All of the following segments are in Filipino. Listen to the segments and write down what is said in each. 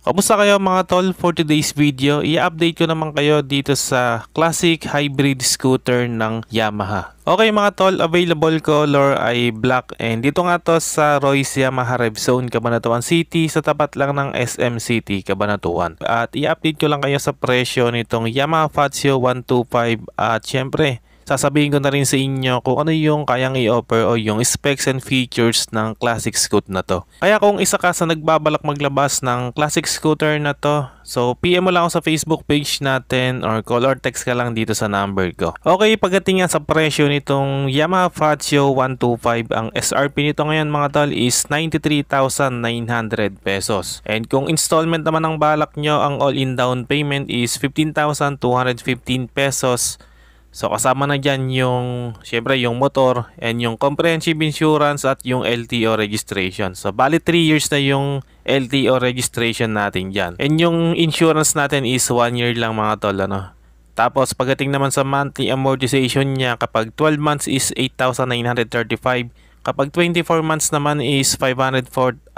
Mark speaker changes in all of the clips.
Speaker 1: Kamusta kayo mga tol? For today's video, i-update ko naman kayo dito sa classic hybrid scooter ng Yamaha. Okay mga tol, available color ay black and dito nga to sa Royce Yamaha Rev Zone, Cabanatuan City sa tapat lang ng SM City, Cabanatuan. At i-update ko lang kayo sa presyo nitong Yamaha Fazio 125 at syempre sasabihin ko na rin sa inyo kung ano yung kayang i-offer o yung specs and features ng classic scooter na to. Kaya kung isa ka sa nagbabalak maglabas ng classic scooter na to, so PM mo lang ako sa Facebook page natin or call or text ka lang dito sa number ko. Okay, pagdating nga sa presyo nitong Yamaha Fazio 125, ang SRP nito ngayon mga tol is 93,900 pesos. And kung installment naman ang balak nyo, ang all-in down payment is 15,215 pesos. So kasama na dyan yung syempre yung motor and yung comprehensive insurance at yung LTO registration. So bali 3 years na yung LTO registration natin dyan. And yung insurance natin is 1 year lang mga tol, ano. Tapos pagdating naman sa monthly amortization niya, kapag 12 months is 8,935. Kapag 24 months naman is 5,415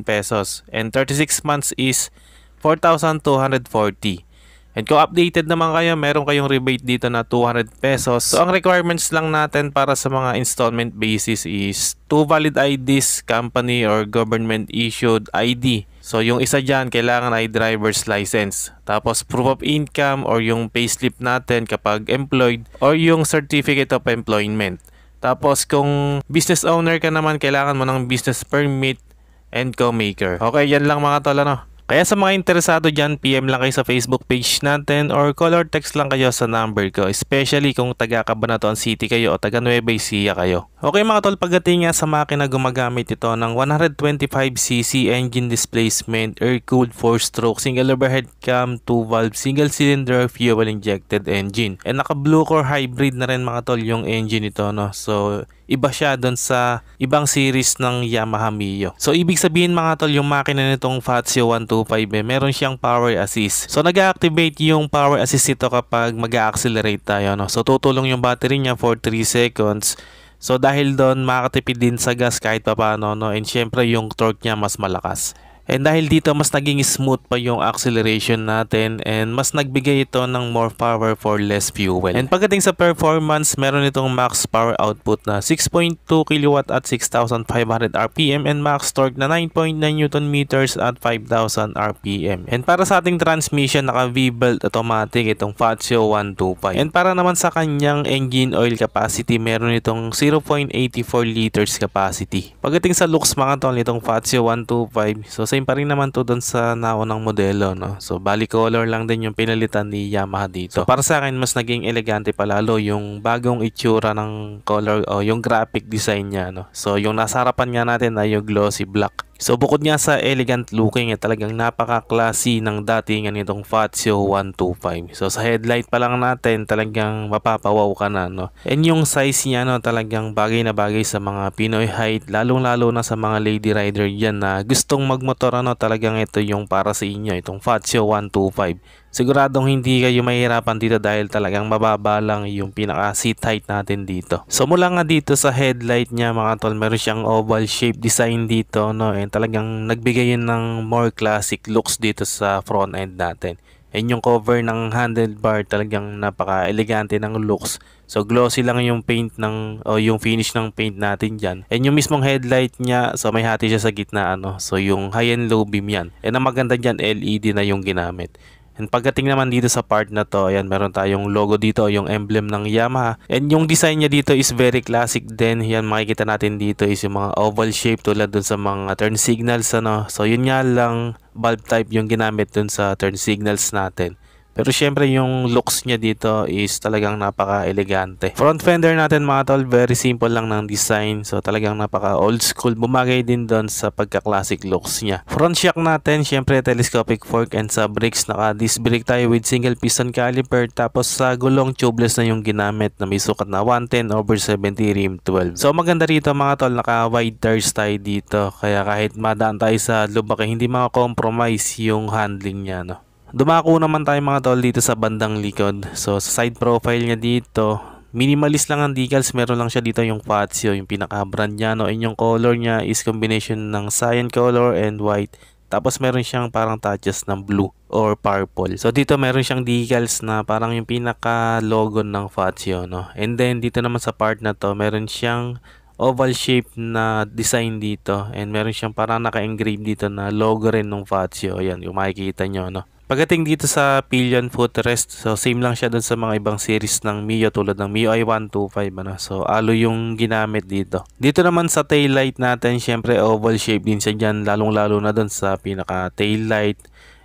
Speaker 1: pesos. And 36 months is 4,240. And kung updated naman kayo, meron kayong rebate dito na 200 pesos. So ang requirements lang natin para sa mga installment basis is 2 valid IDs, company or government issued ID. So yung isa dyan, kailangan ay driver's license. Tapos proof of income or yung payslip natin kapag employed or yung certificate of employment. Tapos kung business owner ka naman, kailangan mo ng business permit and co-maker. Okay, yan lang mga tol, ano. Kaya sa mga interesado dyan, PM lang kayo sa Facebook page natin or call or text lang kayo sa number ko, especially kung taga Cabanatuan City kayo o taga Nueva Ecija kayo. Okay mga tol, pagdating nga sa makina, gumagamit ito ng 125cc engine displacement, air-cooled 4-stroke, single overhead cam, 2-valve, single cylinder, fuel injected engine. And naka blue core hybrid na rin mga tol yung engine ito, no? So iba siya doon sa ibang series ng Yamaha Mio. So ibig sabihin mga tol, yung makina nitong Fazio 125 meron siyang power assist. So nag-activate yung power assist ito kapag mag-accelerate tayo, no? So tutulong yung battery niya for 3 seconds. So dahil doon makakatipid din sa gas kahit papaano, no? And syempre yung torque niya mas malakas. And dahil dito mas naging smooth pa yung acceleration natin and mas nagbigay ito ng more power for less fuel. And pagdating sa performance, meron itong max power output na 6.2 kW at 6,500 RPM and max torque na 9.9 Nm at 5,000 RPM. And para sa ating transmission, naka V-belt automatic itong Fazio 125. And para naman sa kanyang engine oil capacity, meron itong 0.84 liters capacity. Pagdating sa looks mga tol nitong Fazio 125, so same pa rin naman to doon sa naunang modelo, no? So bali color lang din yung pinalitan ni Yamaha dito. So para sa akin mas naging elegante pa lalo yung bagong itsura ng color o yung graphic design niya, no? So yung nasa harapan nga natin ay yung glossy black. So bukod nga sa elegant looking, talagang napaka-classy ng datingan nitong Fazio 125. So sa headlight pa lang natin, talagang mapapawaw ka na, no? And yung size niya, no, talagang bagay na bagay sa mga Pinoy height, lalong-lalo na sa mga lady rider diyan na gustong magmotor, ano, talagang ito yung para sa inyo, itong Fazio 125. Siguradong hindi kayo mahirapan dito dahil talagang mababa lang yung pinaka seat height natin dito. So mula nga dito sa headlight niya mga tol, meron siyang oval shape design dito, no? And talagang nagbigay yun ng more classic looks dito sa front end natin. And yung cover ng handlebar talagang napaka-elegante ng looks. So glossy lang yung paint ng o yung finish ng paint natin diyan. And yung mismong headlight niya, so may hati siya sa gitna, ano. So yung high and low beam yan. And ang maganda diyan, LED na yung ginamit. And pagdating naman dito sa part na to, ayan, meron tayong logo dito, yung emblem ng Yamaha. And yung design niya dito is very classic din. Yan, makikita natin dito is yung mga oval shape tulad dun sa mga turn signals, ano. So yun nga lang, bulb type yung ginamit dun sa turn signals natin. Pero syempre yung looks niya dito is talagang napaka-elegante. Front fender natin mga tol, very simple lang ng design. So talagang napaka old school. Bumagay din doon sa pagka-classic looks niya. Front shock natin, syempre telescopic fork and sa brakes. Naka-disc brake tayo with single piston caliper. Tapos sa gulong tubeless na yung ginamit na may sukat na 110/70 rim 12. So maganda rito mga tol, naka-wide tires tayo dito. Kaya kahit madaan tayo sa lubak, hindi maka-compromise yung handling niya, no. Dumako naman tayo mga tol dito sa bandang likod. So sa side profile niya dito, minimalist lang ang decals. Meron lang siya dito yung Fazio, yung pinaka brand niya, no? And yung color niya is combination ng cyan color and white. Tapos meron siyang parang touches ng blue or purple. So dito meron siyang decals na parang yung pinaka logo ng Fazio, no? And then dito naman sa part na to, meron siyang oval shape na design dito, and meron siyang parang naka-engrave dito na logo rin ng Fazio. Ayan, yung makikita nyo, no? Pagdating dito sa pillion footrest, so same lang siya dun sa mga ibang series ng Mio tulad ng Mio i125, ano. So alo yung ginamit dito. Dito naman sa taillight natin, syempre oval shape din siya dyan, lalong-lalo na dun sa pinaka taillight.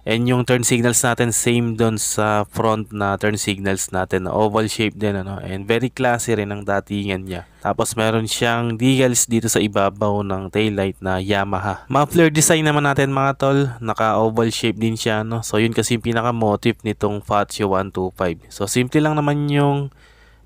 Speaker 1: And yung turn signals natin same doon sa front na turn signals natin, oval shape din, ano, and very classy rin ang datingan niya. Tapos meron siyang decals dito sa ibabaw ng taillight na Yamaha. Muffler design naman natin mga tol, naka oval shape din siya, no. So yun kasi yung pinaka motif nitong Fazio 125. So simple lang naman yung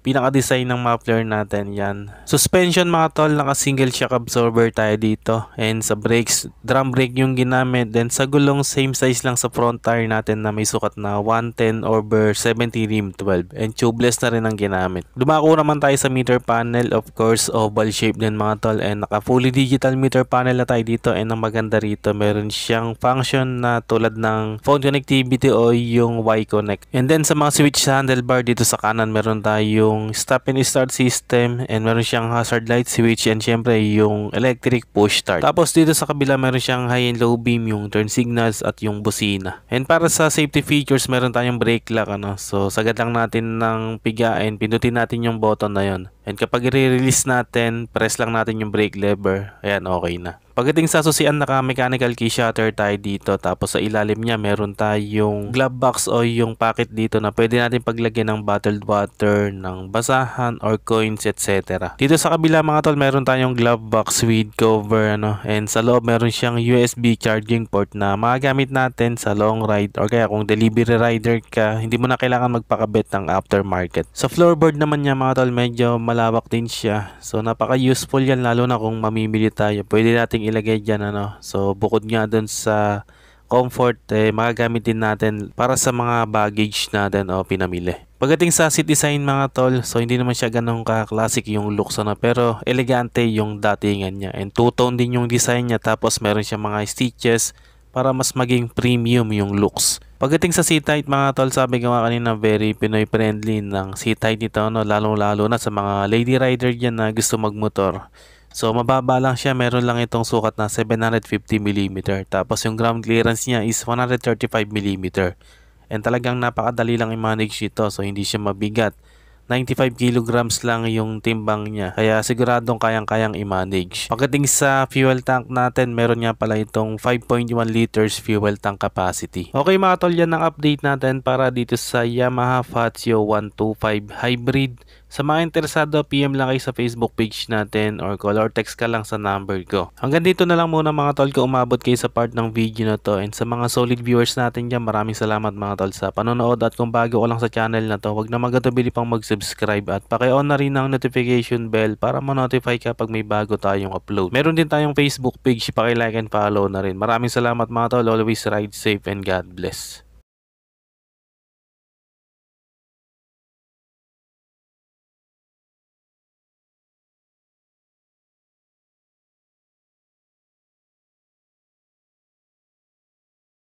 Speaker 1: pinaka-design ng muffler natin, yan. Suspension mga tol, naka single shock absorber tayo dito. And sa brakes, drum brake yung ginamit. Then sa gulong, same size lang sa front tire natin na may sukat na 110/70 rim 12. And tubeless na rin ang ginamit. Dumako naman tayo sa meter panel, of course, oval shape din mga tol. And naka fully digital meter panel na tayo dito. And ang maganda rito, meron siyang function na tulad ng phone connectivity o yung Y-Connect. And then sa mga switch handlebar dito sa kanan, meron tayong stop and start system, and meron siyang hazard light switch, and syempre yung electric push start. Tapos dito sa kabila meron siyang high and low beam, yung turn signals at yung busina. And para sa safety features, meron tayong brake lock, ano. So sagad lang natin ng pigain, pindutin natin yung button na yon. And kapag i-release natin, press lang natin yung brake lever. Ayan, okay na. Pagdating sa susian, naka-mechanical key shutter tayo dito. Tapos sa ilalim niya, meron tayong glove box o yung pocket dito na pwede natin paglagyan ng bottled water, ng basahan or coins, etc. Dito sa kabila mga tol, meron tayong glove box with cover, ano. And sa loob, meron siyang USB charging port na magagamit natin sa long ride, or kaya kung delivery rider ka, hindi mo na kailangan magpakabit ng aftermarket. Sa floorboard naman niya mga tol, medyo malawak din siya. So napaka-useful yan, lalo na kung mamimili tayo. Pwede nating ilagay dyan, ano. So bukod nga dun sa comfort, magagamit din natin para sa mga baggage natin o pinamili. Pagdating sa seat design mga tol, so hindi naman siya ganun ka-classic yung looks, ano, pero elegante yung datingan niya. And two-tone din yung design niya, tapos meron siya mga stitches para mas maging premium yung looks. Pagdating sa seat height mga tol, sabi ko nga kanina, very Pinoy friendly ng seat height nito, no? Lalo na sa mga lady rider dyan na gusto magmotor. So mababa lang siya, meron lang itong sukat na 750mm. Tapos yung ground clearance niya is 135mm. And talagang napakadali lang i-manage ito, so hindi siya mabigat. 95 kilograms lang yung timbang niya, kaya siguradong kayang-kayang i-manage. Pagdating sa fuel tank natin, meron nga pala itong 5.1 liters fuel tank capacity. Okay mga tol, yan ang update natin para dito sa Yamaha Fazio 125 Hybrid. Sa mga interesado, PM lang kayo sa Facebook page natin or call or text ka lang sa number ko. Hanggang dito na lang muna mga tol, kung umabot kayo sa part ng video na to. And sa mga solid viewers natin dyan, maraming salamat mga tol sa panonood. At kung bago ka lang sa channel na to, huwag na magatubili pang mag-subscribe at paki-on na rin ang notification bell para ma-notify ka pag may bago tayong upload. Meron din tayong Facebook page, paki-like and follow na rin. Maraming salamat mga tol, always ride safe and God bless.